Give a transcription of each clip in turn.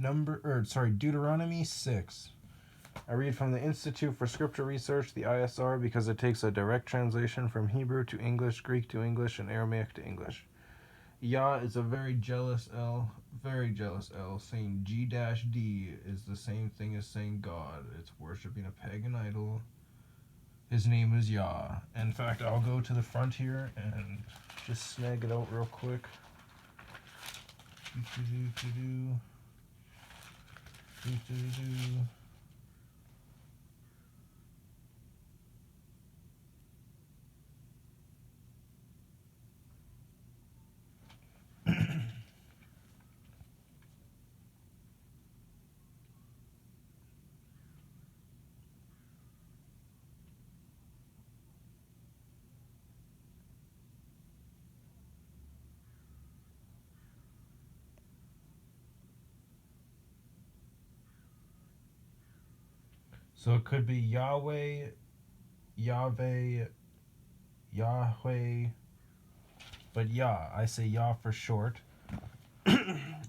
Deuteronomy 6. I read from the Institute for Scripture Research, the ISR, because it takes a direct translation from Hebrew to English, Greek to English, and Aramaic to English. Yah is a very jealous El, saying G-D is the same thing as saying God. It's worshiping a pagan idol. His name is Yah. In fact, I'll go to the front here and just snag it out real quick. So it could be Yahweh, Yahweh, Yahweh, but Yah. I say Yah for short.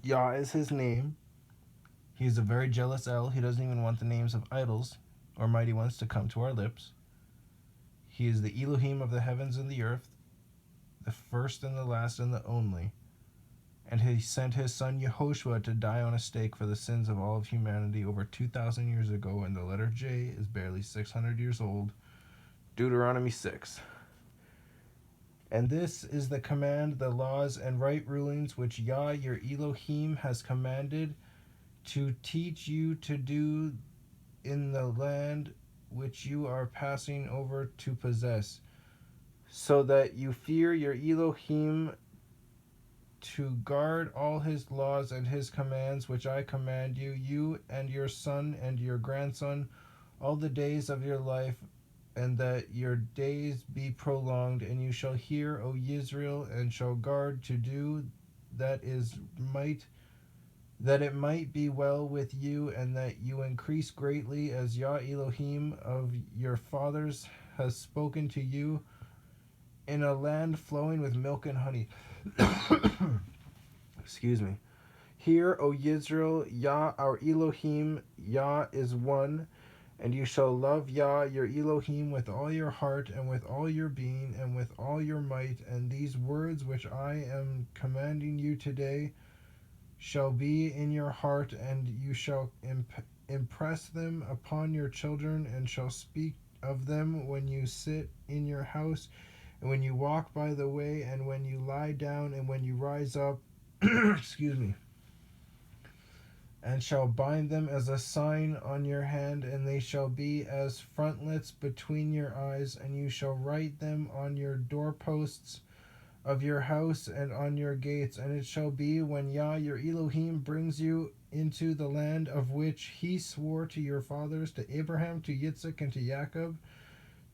Yah is his name. He is a very jealous El. He doesn't even want the names of idols or mighty ones to come to our lips. He is the Elohim of the heavens and the earth, the first and the last and the only. And he sent his son Yehoshua to die on a stake for the sins of all of humanity over 2,000 years ago, and the letter J is barely 600 years old. Deuteronomy 6. And this is the command, the laws, and right rulings which Yah your Elohim has commanded to teach you to do in the land which you are passing over to possess, so that you fear your Elohim, to guard all his laws and his commands which I command you, you and your son and your grandson, all the days of your life, and that your days be prolonged. And you shall hear, O Israel, and shall guard to do that it might be well with you, and that you increase greatly, as Yah Elohim of your fathers has spoken to you, in a land flowing with milk and honey. Excuse me. Hear, O Israel, Yah our Elohim, Yah is one, and you shall love Yah your Elohim with all your heart, and with all your being, and with all your might. And these words which I am commanding you today shall be in your heart, and you shall impress them upon your children, and shall speak of them when you sit in your house, and when you walk by the way, and when you lie down, and when you rise up. Excuse me. And shall bind them as a sign on your hand, and they shall be as frontlets between your eyes, and you shall write them on your doorposts of your house and on your gates. And it shall be, when Yah your Elohim brings you into the land of which he swore to your fathers, to Abraham, to Yitzhak, and to Jacob,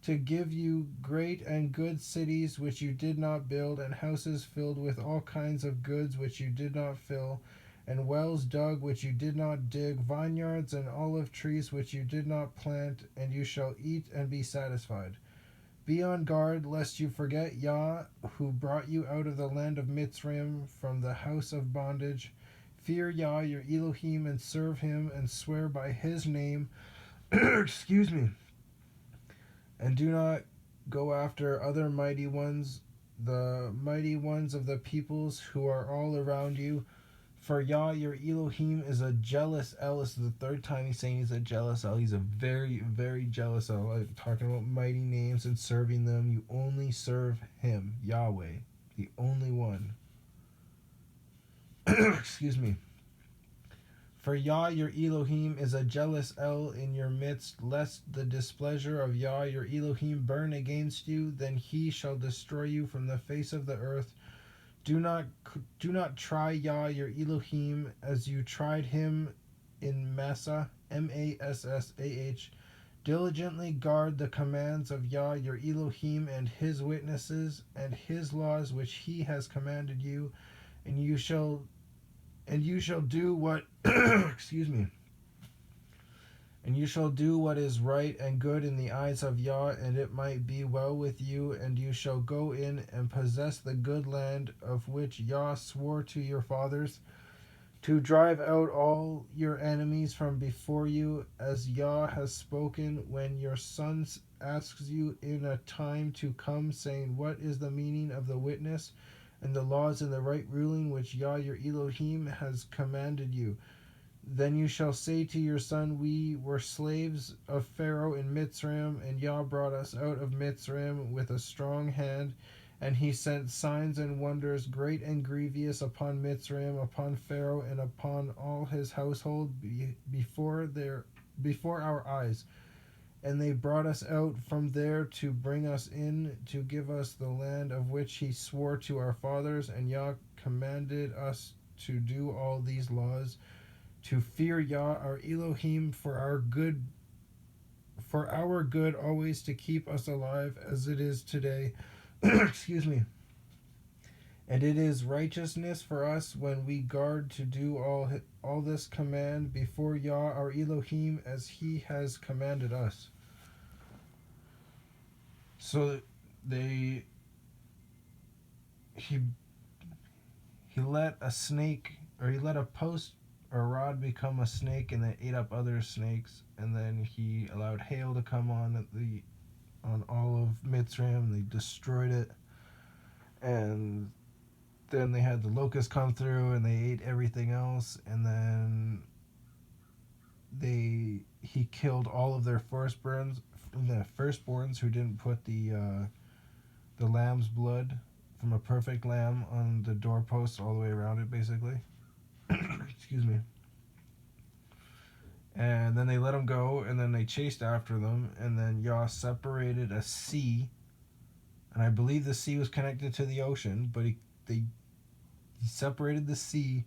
to give you great and good cities which you did not build, and houses filled with all kinds of goods which you did not fill, and wells dug which you did not dig, vineyards and olive trees which you did not plant, and you shall eat and be satisfied. Be on guard lest you forget Yah, who brought you out of the land of Mitzrayim from the house of bondage. Fear Yah your Elohim, and serve him, and swear by his name. Excuse me. And do not go after other mighty ones, the mighty ones of the peoples who are all around you. For Yah your Elohim is a jealous El. This is the third time he's saying he's a jealous El. He's a very, very jealous El. Like, talking about mighty names and serving them. You only serve him, Yahweh, the only one. Excuse me. For Yah your Elohim is a jealous El in your midst, lest the displeasure of Yah your Elohim burn against you, then he shall destroy you from the face of the earth. Do not try Yah your Elohim as you tried him in Massah, Massah. Diligently guard the commands of Yah your Elohim and his witnesses and his laws which he has commanded you, and you shall do what excuse me. And you shall do what is right and good in the eyes of Yah, and it might be well with you, and you shall go in and possess the good land of which Yah swore to your fathers, to drive out all your enemies from before you, as Yah has spoken, when your son asks you in a time to come, saying, What is the meaning of the witness and the laws and the right ruling which Yah your Elohim has commanded you? Then you shall say to your son, We were slaves of Pharaoh in Mitzrayim, and Yah brought us out of Mitzrayim with a strong hand, and he sent signs and wonders great and grievous upon Mitzrayim, upon Pharaoh, and upon all his household before our eyes. And they brought us out from there to bring us in, to give us the land of which he swore to our fathers. And Yah commanded us to do all these laws, to fear Yah our Elohim for our good always, to keep us alive as it is today. Excuse me. And it is righteousness for us when we guard to do all this command before Yah our Elohim as he has commanded us. So he let a snake, or he let a post or a rod become a snake, and then ate up other snakes, and then he allowed hail to come on all of Mitzrayim, and they destroyed it. And then they had the locusts come through, and they ate everything else, and then he killed all of their firstborns who didn't put the lamb's blood from a perfect lamb on the doorpost all the way around it, basically. Excuse me. And then they let them go, and then they chased after them, and then Yah separated a sea, and I believe the sea was connected to the ocean, but he separated the sea.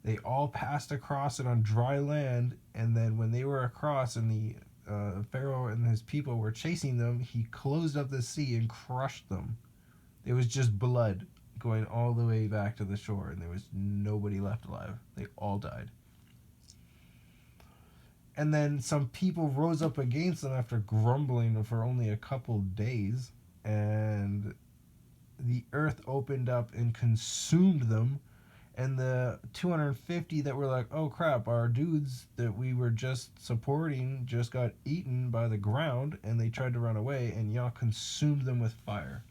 They all passed across it on dry land, and then when they were across and the Pharaoh and his people were chasing them, he closed up the sea and crushed them. It was just blood going all the way back to the shore, and there was nobody left alive. They all died. And then some people rose up against them after grumbling for only a couple days, and the earth opened up and consumed them. And the 250 that were like, oh crap, our dudes that we were just supporting just got eaten by the ground, and they tried to run away, and Yah consumed them with fire.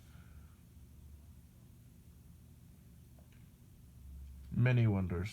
Many wonders.